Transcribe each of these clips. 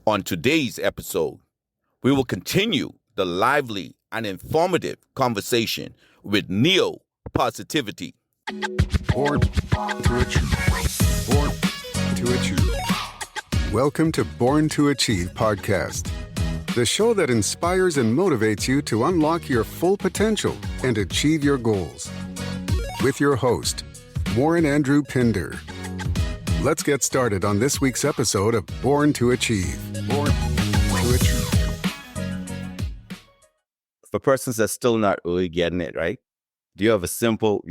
On today's episode, we will continue the lively and informative conversation with Neo Positivity. Born to Achieve. Born to Achieve. Welcome to Born to Achieve podcast, the show that inspires and motivates you to unlock your full potential and achieve your goals. With your host, Warren Andrew Pinder. Let's get started on this week's episode of Born to Achieve. Born to Achieve. For persons that's still not really getting it, right? Do you have a simple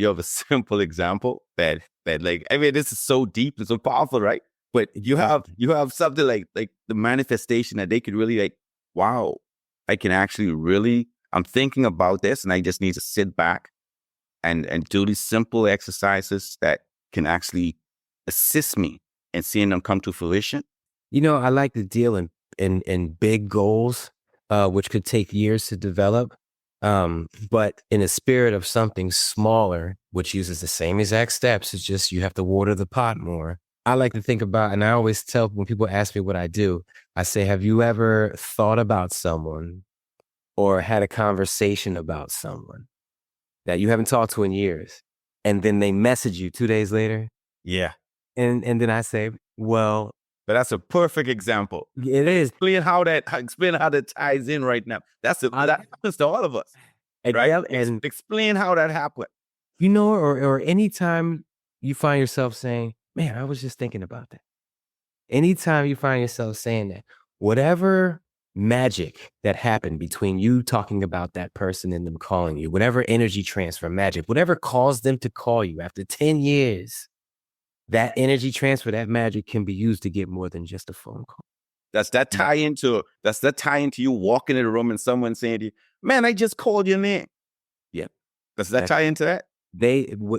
example that like, I mean, this is so deep, it's so powerful, right? But you have something like the manifestation that they could really like, wow, I can actually really, I'm thinking about this and I just need to sit back and do these simple exercises that can actually assist me in seeing them come to fruition. You know, I like to deal in big goals, which could take years to develop. But in a spirit of something smaller, which uses the same exact steps, it's just you have to water the pot more. I like to think about, and I always tell when people ask me what I do, I say, have you ever thought about someone or had a conversation about someone that you haven't talked to in years, and then they message you 2 days later? Yeah. And then I say, well, but that's a perfect example. It is. Explain how that ties in right now. That happens to all of us, right? And explain how that happened. You know, or anytime you find yourself saying, man, I was just thinking about that. Anytime you find yourself saying that, whatever magic that happened between you talking about that person and them calling you, whatever energy transfer magic, whatever caused them to call you after 10 years, that energy transfer, that magic can be used to get more than just a phone call. That's that tie into you walking in the room and someone saying to you, man, I just called your name. Yep. Does that tie into that?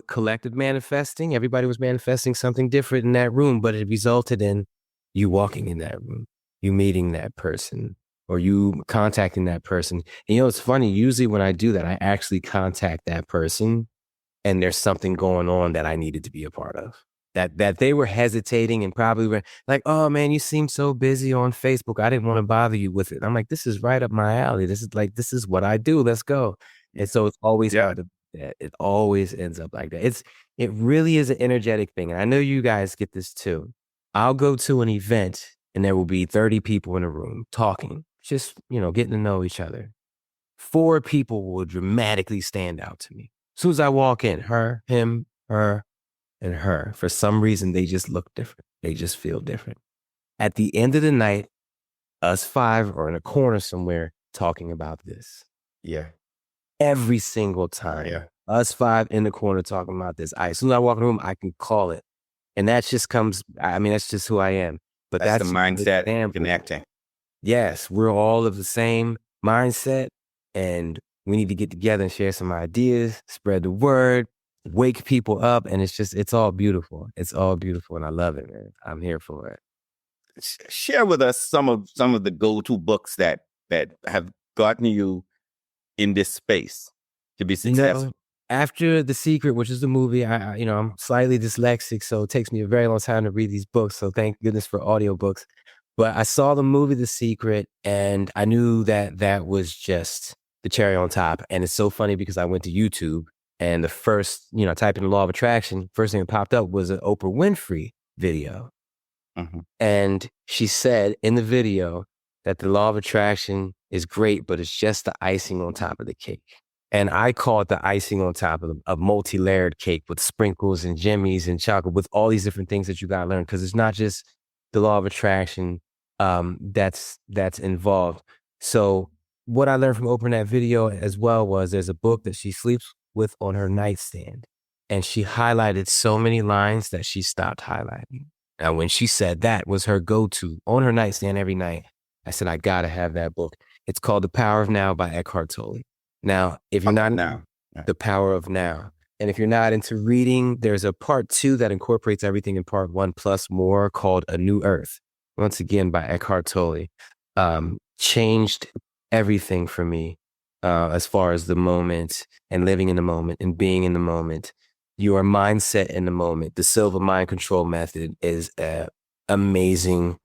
Collective manifesting, everybody was manifesting something different in that room, but it resulted in you walking in that room, you meeting that person, or you contacting that person. And you know, it's funny, usually when I do that, I actually contact that person and there's something going on that I needed to be a part of. That they were hesitating and probably were like, oh man, you seem so busy on Facebook. I didn't want to bother you with it. I'm like, this is right up my alley. This is what I do. Let's go. And so it's always hard to, it always ends up like that. It really is an energetic thing. And I know you guys get this too. I'll go to an event and there will be 30 people in a room talking, just, you know, getting to know each other. 4 people will dramatically stand out to me. As soon as I walk in, her, him, her, and her, for some reason, they just look different. They just feel different. At the end of the night, us 5 are in a corner somewhere talking about this. Yeah. Every single time. Yeah. Us 5 in the corner talking about this. As soon as I walk in the room, I can call it. And that just comes, I mean, that's just who I am. But that's the mindset connecting. Yes, we're all of the same mindset, and we need to get together and share some ideas, spread the word, wake people up, and it's all beautiful. It's all beautiful, and I love it, man. I'm here for it. Share with us some of the go-to books that have gotten you in this space to be successful. You know, after The Secret, which is the movie, I'm slightly dyslexic, so it takes me a very long time to read these books. So thank goodness for audiobooks. But I saw the movie The Secret, and I knew that was just the cherry on top. And it's so funny because I went to YouTube. And the first, type in the law of attraction, first thing that popped up was an Oprah Winfrey video. Mm-hmm. And she said in the video that the law of attraction is great, but it's just the icing on top of the cake. And I call it the icing on top of a multi-layered cake with sprinkles and jimmies and chocolate, with all these different things that you got to learn. Because it's not just the law of attraction that's involved. So what I learned from Oprah in that video as well was there's a book that she sleeps with on her nightstand. And she highlighted so many lines that she stopped highlighting. Now, when she said that was her go-to on her nightstand every night, I said, I got to have that book. It's called The Power of Now by Eckhart Tolle. Now, if you're not now, The Power of Now, and if you're not into reading, there's a part 2 that incorporates everything in part 1 plus more called A New Earth. Once again, by Eckhart Tolle. Changed everything for me. As far as the moment and living in the moment and being in the moment, your mindset in the moment. The Silva Mind Control Method is an amazing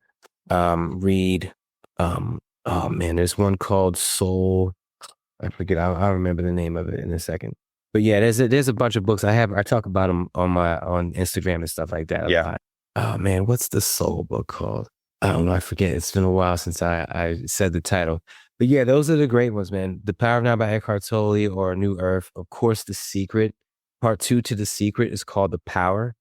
read Oh man, there's one called Soul. I forget. I'll remember the name of it in a second. But yeah, there's a bunch of books I talk about them on Instagram and stuff like that a Yeah. lot. Oh man, what's the soul book called? I don't know. I forget. It's been a while since I said the title. But yeah, those are the great ones, man. The Power of Now by Eckhart Tolle or New Earth. Of course, The Secret. Part 2 to The Secret is called The Power.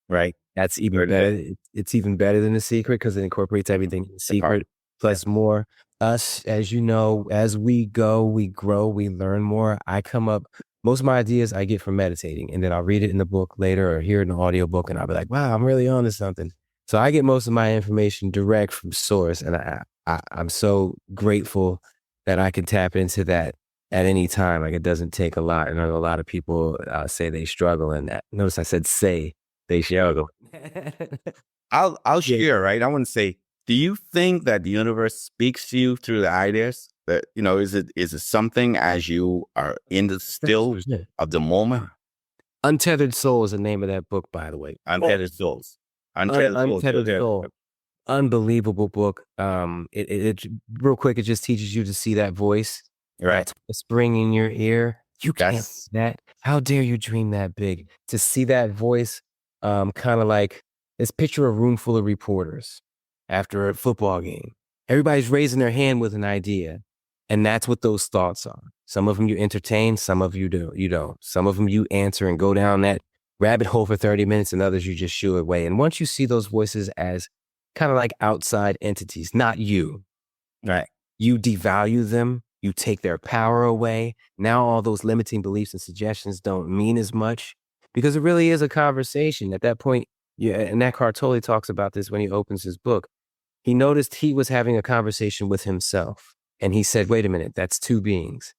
Right. That's even Heard of it. better. It's even better than The Secret because it incorporates everything in The The power. Secret plus more. Us, as you know, as we go, we grow, we learn more. Most of my ideas I get from meditating, and then I'll read it in the book later or hear it in an audiobook, and I'll be like, wow, I'm really on to something. So I get most of my information direct from source, and I'm so grateful that I can tap into that at any time. Like, it doesn't take a lot. And I know a lot of people say they struggle in that. Notice I said say they struggle. I'll Yeah. share, right? I want to say, do you think that the universe speaks to you through the ideas? That, is it something as you are in the still of the moment? Untethered Soul is the name of that book, by the way. Untethered souls. Untethered souls. Untethered Yeah. Soul. Unbelievable book. It real quick, it just teaches you to see that voice, Right. that's whispering in your ear. You can't That's see that. How dare you dream that big? To see that voice, kind of like, let's picture a room full of reporters after a football game. Everybody's raising their hand with an idea, and that's what those thoughts are. Some of them you entertain, some of you do. You don't. Some of them you answer and go down that rabbit hole for 30 minutes, and others you just shoo away. And once you see those voices as kind of like outside entities, not you, right. you devalue them, you take their power away. Now all those limiting beliefs and suggestions don't mean as much because it really is a conversation. At that point, yeah, and Eckhart Tolle talks about this when he opens his book. He noticed he was having a conversation with himself. And he said, wait a minute, that's two beings.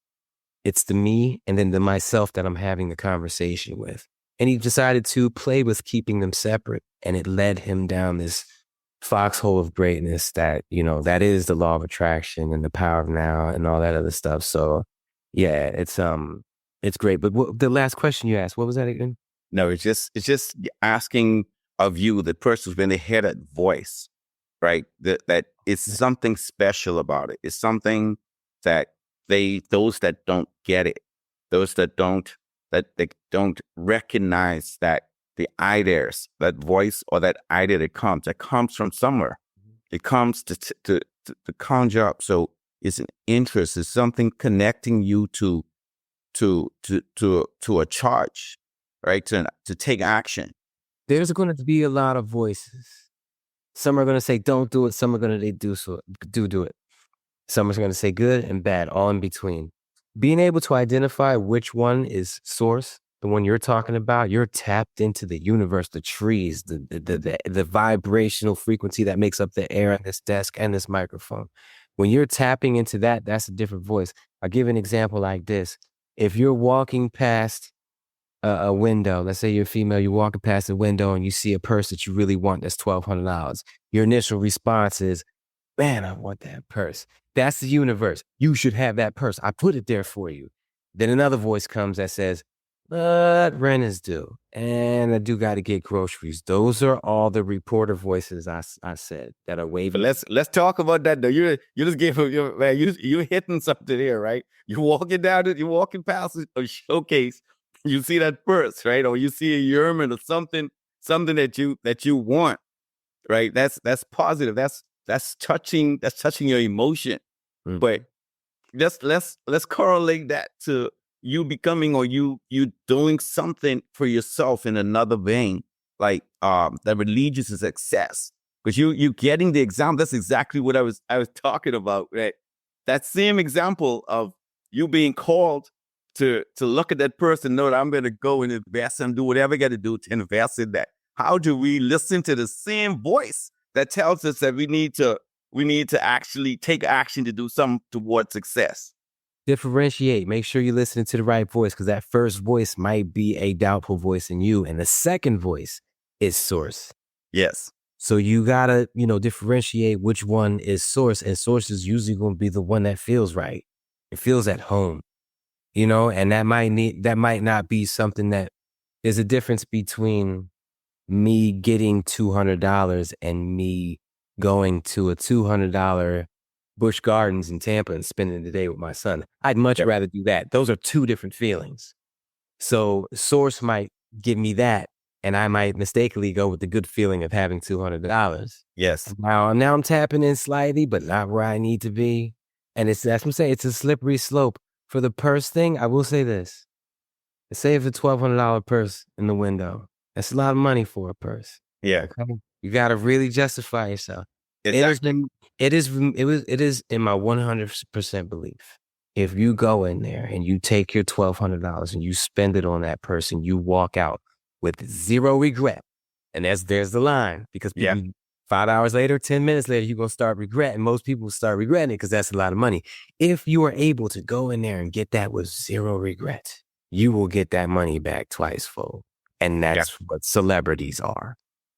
It's the me and then the myself that I'm having the conversation with. And he decided to play with keeping them separate. And it led him down this foxhole of greatness that, that is the law of attraction and the power of now and all that other stuff. So yeah, it's great. But the last question you asked, what was that again? No, it's just asking of you, the person who's been ahead of voice, right? That it's something special about it. It's something that those that don't get it, those that don't recognize that the ideas, that voice or that idea that comes from somewhere. It comes to conjure up. So it's an interest. It's something connecting you to a charge, right? To take action. There's going to be a lot of voices. Some are going to say, don't do it. Some are going to do it. Some are going to say good and bad, all in between. Being able to identify which one is source, the one you're talking about, you're tapped into the universe, the trees, the vibrational frequency that makes up the air on this desk and this microphone. When you're tapping into that, that's a different voice. I'll give an example like this. If you're walking past a window, let's say you're female, you're walking past a window and you see a purse that you really want that's $1,200. Your initial response is, man, I want that purse. That's the universe. You should have that purse. I put it there for you. Then another voice comes that says, but rent is due and I do got to get groceries. Those are all the reporter voices I said that are waving. But let's talk about that though. You just gave man, you hitting something here, right? You're walking past a showcase, you see that purse, right? Or you see a yearning or something that you want, right? That's positive. That's touching your emotion. Mm. But let's correlate that to you becoming or you doing something for yourself in another vein, like that religious success. Because you getting the example. That's exactly what I was talking about, right? That same example of you being called to look at that person, know that I'm going to go and invest and do whatever I got to do to invest in that. How do we listen to the same voice that tells us that we need to actually take action to do something towards success? Differentiate. Make sure you're listening to the right voice because that first voice might be a doubtful voice in you. And the second voice is source. Yes. So you gotta, differentiate which one is source. And source is usually going to be the one that feels right. It feels at home, and that might not be something that there's a difference between me getting $200 and me going to a $200 Busch Gardens in Tampa and spending the day with my son. I'd much Yep. rather do that. Those are two different feelings. So Source might give me that, and I might mistakenly go with the good feeling of having $200. Yes. Now I'm tapping in slightly, but not where I need to be. And that's what I'm saying. It's a slippery slope. For the purse thing, I will say this. Say if a $1,200 purse in the window, that's a lot of money for a purse. Yeah. Okay? You got to really justify yourself. Exactly. It is in my 100% belief. If you go in there and you take your $1,200 and you spend it on that person, you walk out with zero regret. And there's the line, because Yeah. people 5 hours later, 10 minutes later, you're gonna start regretting. Most people start regretting it because that's a lot of money. If you are able to go in there and get that with zero regret, you will get that money back twice fold. And Yeah. that's what celebrities are.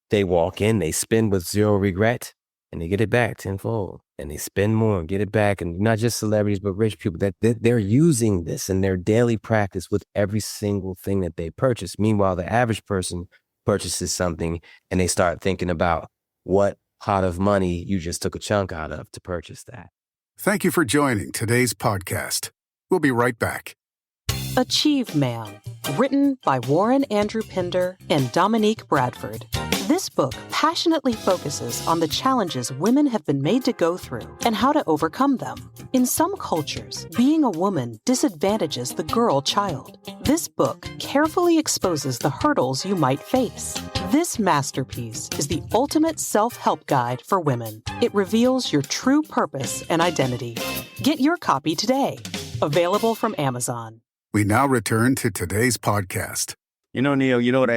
They walk in, they spend with zero regret, and they get it back tenfold. And they spend more and get it back. And not just celebrities, but rich people, that they're using this in their daily practice with every single thing that they purchase. Meanwhile, the average person purchases something and they start thinking about what pot of money you just took a chunk out of to purchase that. Thank you for joining today's podcast. We'll be right back. Achieve Man, written by Warren Andrew Pinder and Dominique Bradford. This book passionately focuses on the challenges women have been made to go through and how to overcome them. In some cultures, being a woman disadvantages the girl child. This book carefully exposes the hurdles you might face. This masterpiece is the ultimate self-help guide for women. It reveals your true purpose and identity. Get your copy today. Available from Amazon. We now return to today's podcast. Neil, you know what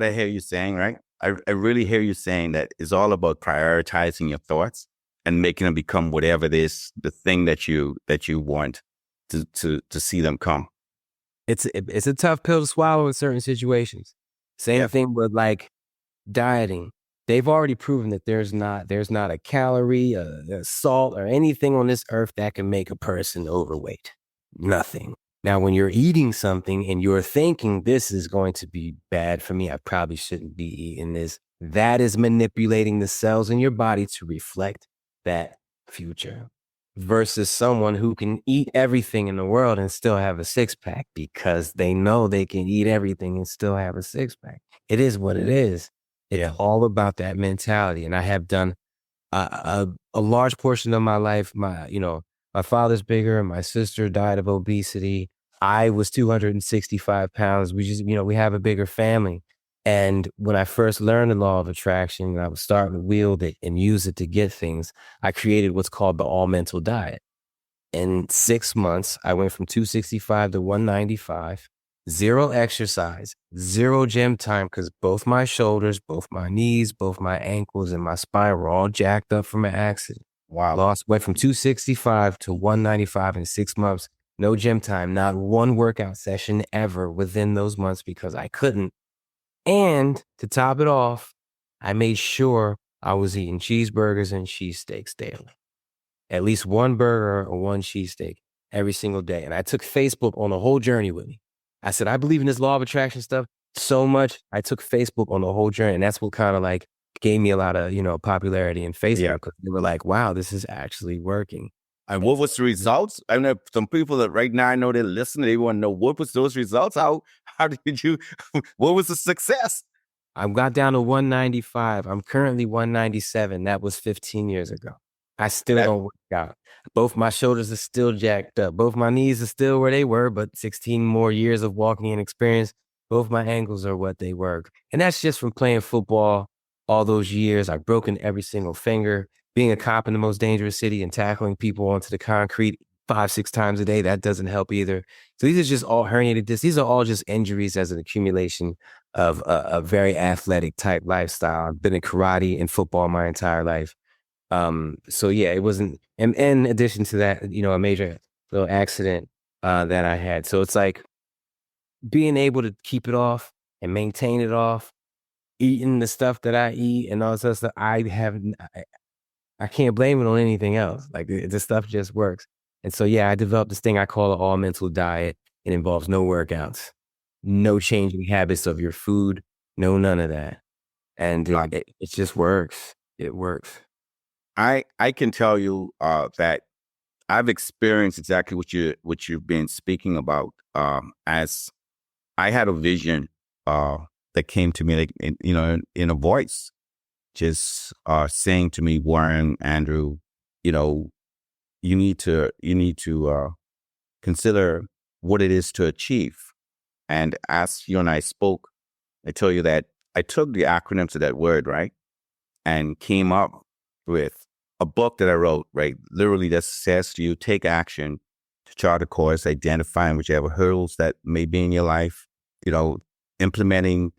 I hear you saying, right? I really hear you saying that it's all about prioritizing your thoughts and making them become whatever it is, the thing that you want to see them come. It's a tough pill to swallow in certain situations. Same thing with like dieting. They've already proven that there's not a calorie, a salt, or anything on this earth that can make a person overweight. Nothing. Now, when you're eating something and you're thinking this is going to be bad for me, I probably shouldn't be eating this, that is manipulating the cells in your body to reflect that future. Versus someone who can eat everything in the world and still have a six-pack because they know they can eat everything and still have a six-pack. It is what it is. It's all about that mentality. And I have done a large portion of my life. My father's bigger and my sister died of obesity. I was 265 pounds. We have a bigger family. And when I first learned the law of attraction, I was starting to wield it and use it to get things. I created what's called the all mental diet. In 6 months, I went from 265 to 195, zero exercise, zero gym time, because both my shoulders, both my knees, both my ankles, and my spine were all jacked up from an accident. Wow. Went from 265 to 195 in 6 months. No gym time, not one workout session ever within those months because I couldn't. And to top it off, I made sure I was eating cheeseburgers and cheesesteaks daily. At least one burger or one cheesesteak every single day. And I took Facebook on the whole journey with me. I said, I believe in this law of attraction stuff so much. I took Facebook on the whole journey. And that's what kind of like gave me a lot of, popularity in Facebook. Because they were like, wow, this is actually working. And what was the results? I know some people that right now I know they're listening. They want to know what was those results. How did you? What was the success? I got down to 195. I'm currently 197. That was 15 years ago. I still don't work out. Both my shoulders are still jacked up. Both my knees are still where they were, but 16 more years of walking and experience. Both my ankles are what they were. And that's just from playing football all those years. I've broken every single finger. Being a cop in the most dangerous city and tackling people onto the concrete 5-6 times a day, that doesn't help either. So these are just all herniated discs. These are all just injuries as an accumulation of a very athletic type lifestyle. I've been in karate and football my entire life. So yeah, it wasn't, and in addition to that, a major little accident that I had. So it's like being able to keep it off and maintain it off, eating the stuff that I eat and all this other stuff. I can't blame it on anything else. Like the stuff just works. And so, yeah, I developed this thing I call an all mental diet. It involves no workouts, no changing habits of your food, no none of that. And it just works. It works. I can tell you that I've experienced exactly what you've been speaking about. As I had a vision that came to me, like in a voice, just saying to me, Warren, Andrew, you know, you need to consider what it is to achieve. And as you and I spoke, I tell you that I took the acronyms of that word, right, and came up with a book that I wrote, right, literally that says to you, take action to chart a course, identifying whichever hurdles that may be in your life, implementing,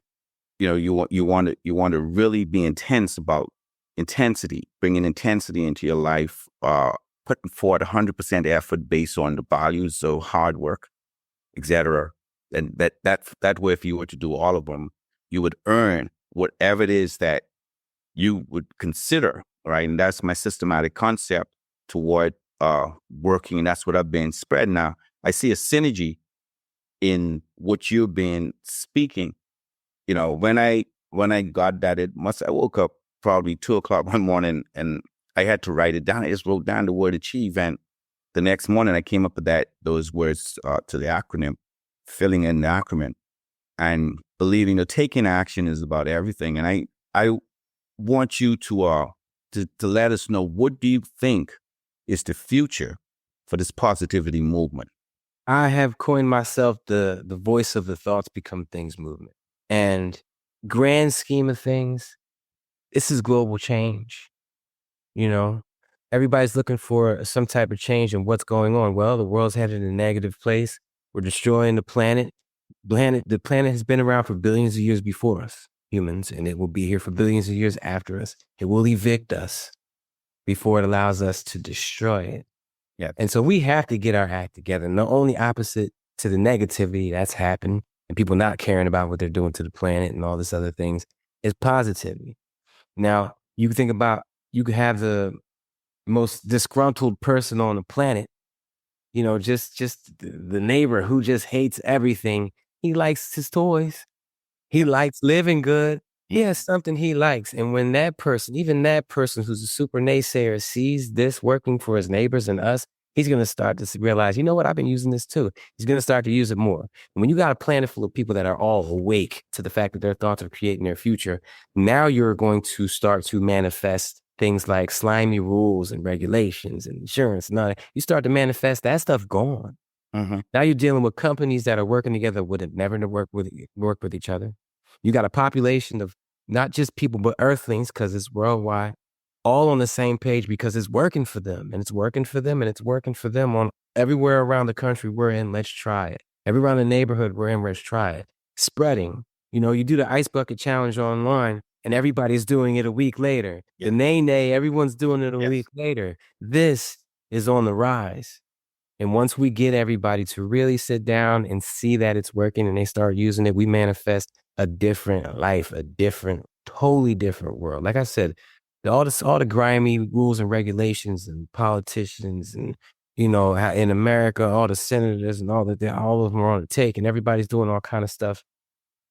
you want to really be intense about intensity, bringing intensity into your life, putting forward 100% effort based on the values of hard work, etc. And that way, if you were to do all of them, you would earn whatever it is that you would consider, right? And that's my systematic concept toward working, and that's what I've been spreading now. I see a synergy in what you've been speaking. When I got that, I woke up probably 2 o'clock one morning and I had to write it down. I just wrote down the word achieve, and the next morning I came up with those words to the acronym, filling in the acronym, and believing that taking action is about everything. And I want you to let us know, what do you think is the future for this positivity movement? I have coined myself the voice of the thoughts become things movement. And grand scheme of things, this is global change. Everybody's looking for some type of change in what's going on. Well, the world's headed in a negative place. We're destroying the planet. The planet has been around for billions of years before us, humans, and it will be here for billions of years after us. It will evict us before it allows us to destroy it. Yeah. And so we have to get our act together. And the only opposite to the negativity that's happened and people not caring about what they're doing to the planet and all this other things is positivity. Now, you think about, you could have the most disgruntled person on the planet, just the neighbor who just hates everything. He likes his toys. He likes living good. He has something he likes. And when that person, even that person who's a super naysayer, sees this working for his neighbors and us, he's going to start to realize, you know what, I've been using this too. He's going to start to use it more. And when you got a planet full of people that are all awake to the fact that their thoughts are creating their future, now you're going to start to manifest things like slimy rules and regulations and insurance. And all that. You start to manifest that stuff gone. Mm-hmm. Now you're dealing with companies that are working together would have never work with each other. You got a population of not just people, but earthlings, because it's worldwide, all on the same page because it's working for them, and it's working for them, and it's working for them on everywhere around the country we're in. Let's try it. Everywhere in the neighborhood we're in, let's try it. Spreading. You do the ice bucket challenge online, and everybody's doing it a week later. Yeah. The nay, everyone's doing it a Yes. week later. This is on the rise. And once we get everybody to really sit down and see that it's working and they start using it, we manifest a different life, a different, totally different world. Like I said, all the grimy rules and regulations and politicians and, in America, all the senators and all of them are on the take and everybody's doing all kind of stuff.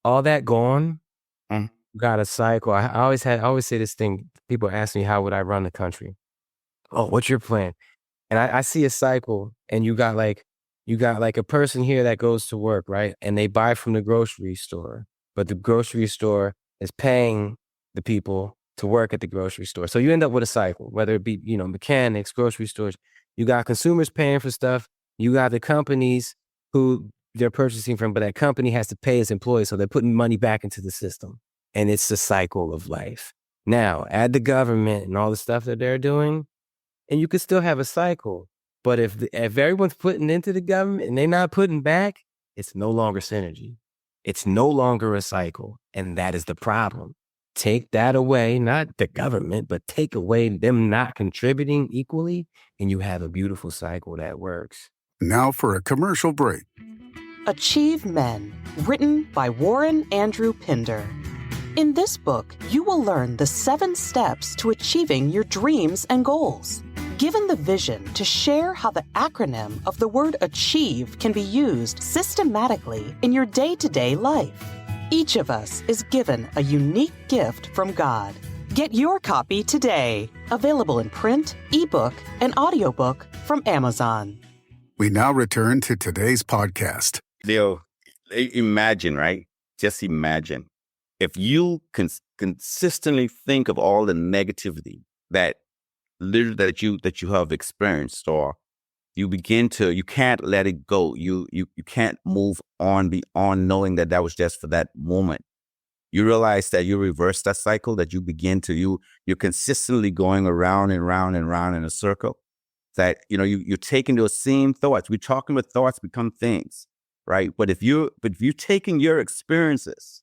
All that gone, got a cycle. I always say this thing. People ask me, how would I run the country? Oh, what's your plan? And I see a cycle, and you got like a person here that goes to work, right? And they buy from the grocery store, but the grocery store is paying the people to work at the grocery store. So you end up with a cycle, whether it be, mechanics, grocery stores. You got consumers paying for stuff. You got the companies who they're purchasing from, but that company has to pay its employees. So they're putting money back into the system. And it's the cycle of life. Now, add the government and all the stuff that they're doing, and you could still have a cycle. But if everyone's putting into the government and they're not putting back, it's no longer synergy. It's no longer a cycle. And that is the problem. Take that away, not the government, but take away them not contributing equally, and you have a beautiful cycle that works. Now for a commercial break. Achieve Men, written by Warren Andrew Pinder. In this book, you will learn the 7 steps to achieving your dreams and goals. Given the vision to share how the acronym of the word achieve can be used systematically in your day-to-day life. Each of us is given a unique gift from God. Get your copy today. Available in print, ebook, and audiobook from Amazon. We now return to today's podcast. Leo, imagine, right? Just imagine if you consistently think of all the negativity that that you have experienced, or you can't let it go. You can't move on beyond knowing that was just for that moment. You realize that you reverse that cycle, that you begin to, you're consistently going around and round and round in a circle, that, you're taking those same thoughts. We're talking about thoughts become things, right? But if you're taking your experiences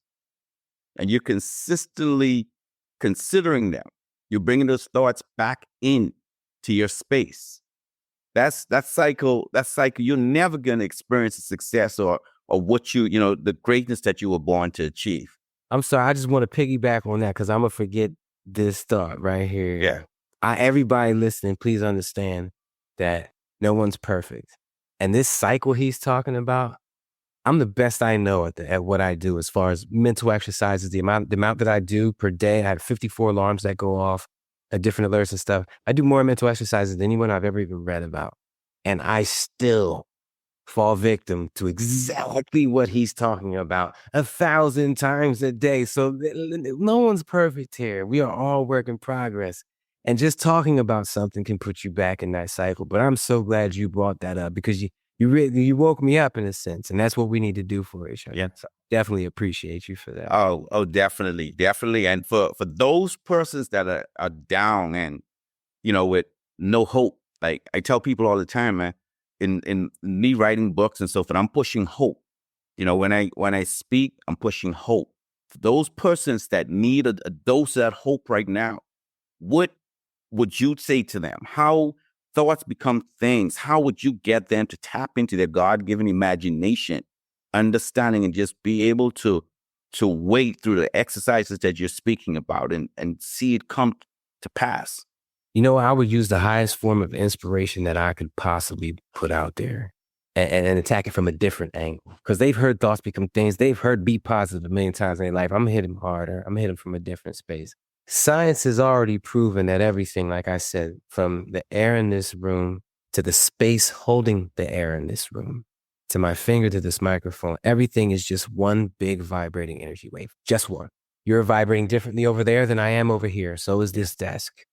and you're consistently considering them, you're bringing those thoughts back in to your space. That cycle, you're never going to experience the success or what the greatness that you were born to achieve. I'm sorry, I just want to piggyback on that because I'm going to forget this thought right here. Yeah. Everybody listening, please understand that no one's perfect. And this cycle he's talking about, I'm the best I know at what I do as far as mental exercises. The amount that I do per day, I have 54 alarms that go off, different alerts and stuff. I do more mental exercises than anyone I've ever even read about. And I still fall victim to exactly what he's talking about 1,000 times a day. So no one's perfect here. We are all work in progress. And just talking about something can put you back in that cycle. But I'm so glad you brought that up because you woke me up in a sense. And that's what we need to do for each other. Yeah. So definitely appreciate you for that. Oh, definitely. And for those persons that are down and, with no hope, like I tell people all the time, man, in me writing books and so forth, I'm pushing hope. When I speak, I'm pushing hope. For those persons that need a dose of that hope right now, what would you say to them? How thoughts become things? How would you get them to tap into their God-given imagination, understanding, and just be able to wade through the exercises that you're speaking about and see it come to pass? I would use the highest form of inspiration that I could possibly put out there and attack it from a different angle. Because they've heard thoughts become things. They've heard be positive a million times in their life. I'm going to hit them harder. I'm going to hit them from a different space. Science has already proven that everything, like I said, from the air in this room to the space holding the air in this room, to my finger to this microphone, everything is just one big vibrating energy wave. Just one. You're vibrating differently over there than I am over here. So is this desk.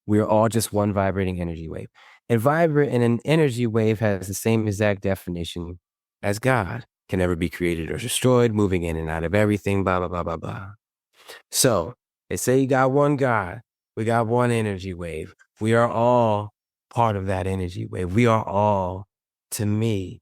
We are all just one vibrating energy wave. And an energy wave has the same exact definition as God. Can never be created or destroyed, moving in and out of everything, blah, blah, blah, blah, blah. So they say you got one God. We got one energy wave. We are all part of that energy wave. We are all, to me,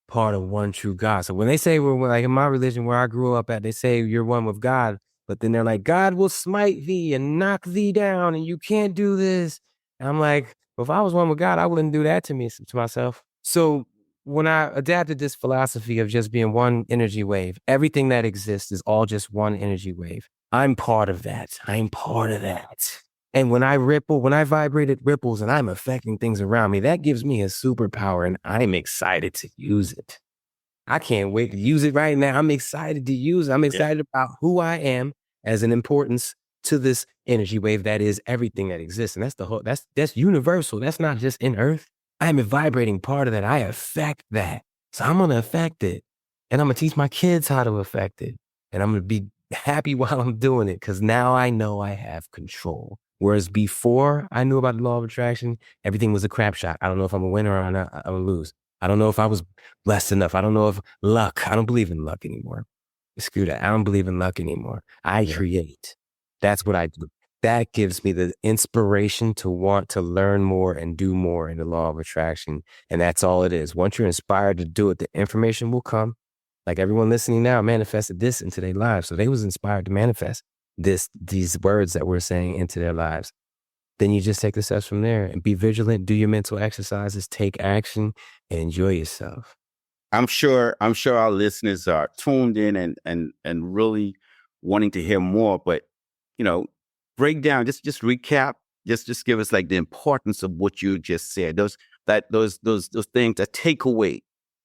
part of one true God. So when they say we're like in my religion where I grew up at, they say you're one with God. But then they're like, God will smite thee and knock thee down, and you can't do this. And I'm like, well, if I was one with God, I wouldn't do that to myself. So when I adapted this philosophy of just being one energy wave, everything that exists is all just one energy wave. I'm part of that. I'm part of that. And when I vibrate, it ripples and I'm affecting things around me. That gives me a superpower and I'm excited to use it. I can't wait to use it right now. I'm excited to use it. I'm excited about who I am as an importance to this energy wave that is everything that exists. And that's universal. That's not just in Earth. I am a vibrating part of that. I affect that. So I'm going to affect it. And I'm going to teach my kids how to affect it. And I'm going to be happy while I'm doing it because now I know I have control. Whereas before I knew about the law of attraction, everything was a crap shot. I don't know if I'm a winner or not, I'm a lose. I don't know if I was blessed enough. I don't know if luck. I don't believe in luck anymore. Screw that. I don't believe in luck anymore. I create. That's what I do. That gives me the inspiration to want to learn more and do more in the law of attraction. And that's all it is. Once you're inspired to do it, the information will come. Like everyone listening now manifested this into their lives. So they was inspired to manifest these words that we're saying into their lives. Then you just take the steps from there and be vigilant, do your mental exercises, take action, and enjoy yourself. I'm sure our listeners are tuned in and really wanting to hear more, but break down, just recap, just give us like the importance of what you just said. Those things, that takeaway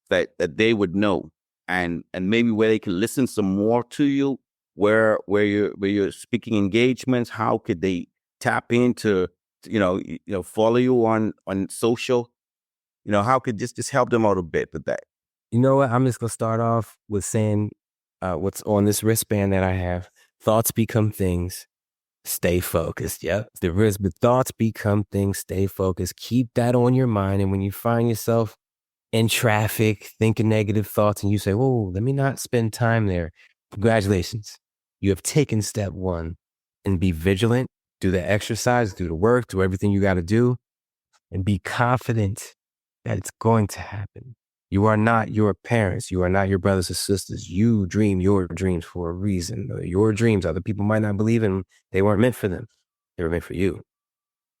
that they would know, and maybe where they can listen some more to you, where you're speaking engagements, how could they tap into follow you on social, how could just help them out a bit with that? You know what? I'm just going to start off with saying what's on this wristband that I have. Thoughts become things. Stay focused. Yep. The wristband. Thoughts become things. Stay focused. Keep that on your mind. And when you find yourself in traffic, thinking negative thoughts, and you say, whoa, let me not spend time there. Congratulations. You have taken step one. And be vigilant. Do the exercise, do the work, do everything you got to do. And be confident that it's going to happen. You are not your parents. You are not your brothers or sisters. You dream your dreams for a reason. Your dreams, other people might not believe in them. They weren't meant for them. They were meant for you.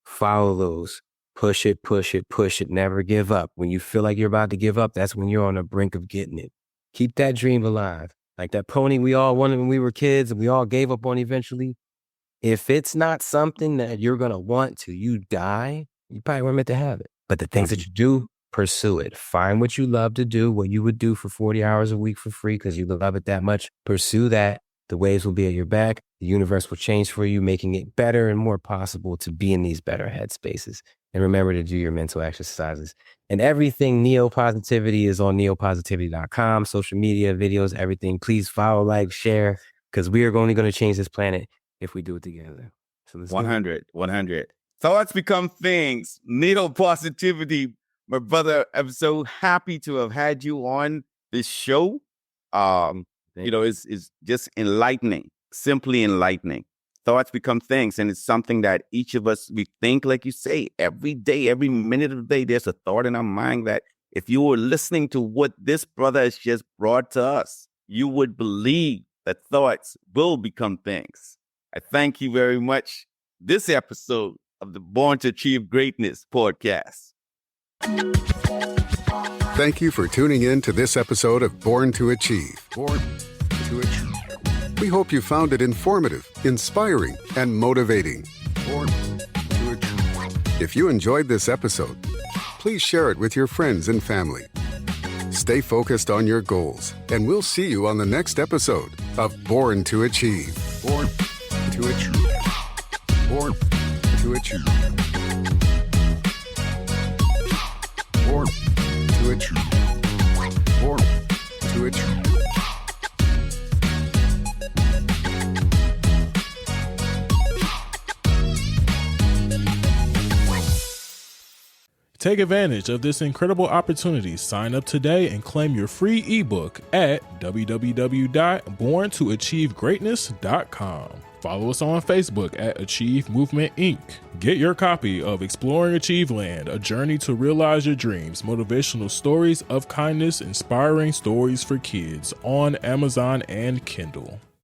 Follow those. Push it, push it, push it. Never give up. When you feel like you're about to give up, that's when you're on the brink of getting it. Keep that dream alive. Like that pony we all wanted when we were kids and we all gave up on eventually. If it's not something that you're going to want till you die, you probably weren't meant to have it. But the things that you do, pursue it. Find what you love to do, what you would do for 40 hours a week for free because you love it that much. Pursue that. The waves will be at your back. The universe will change for you, making it better and more possible to be in these better headspaces. And remember to do your mental exercises. And everything neo-positivity is on neopositivity.com, social media, videos, everything. Please follow, like, share, because we are only going to change this planet if we do it together. So let's 100. Thoughts become things. Neo-positivity. My brother, I'm so happy to have had you on this show. It's just enlightening, simply enlightening. Thoughts become things, and it's something that each of us, we think, like you say, every day, every minute of the day, there's a thought in our mind that if you were listening to what this brother has just brought to us, you would believe that thoughts will become things. I thank you very much. This episode of the Born to Achieve Greatness podcast. Thank you for tuning in to this episode of Born to Achieve. Born to Achieve. We hope you found it informative, inspiring, and motivating. Born to Achieve. If you enjoyed this episode, please share it with your friends and family. Stay focused on your goals, and we'll see you on the next episode of Born to Achieve. Born to Achieve. Born to Achieve. Born to Achieve. Born to Achieve. Take advantage of this incredible opportunity. Sign up today and claim your free ebook at www.borntoachievegreatness.com. Follow us on Facebook at Achieve Movement Inc. Get your copy of Exploring Achieveland, A Journey to Realize Your Dreams, Motivational Stories of Kindness, Inspiring Stories for Kids on Amazon and Kindle.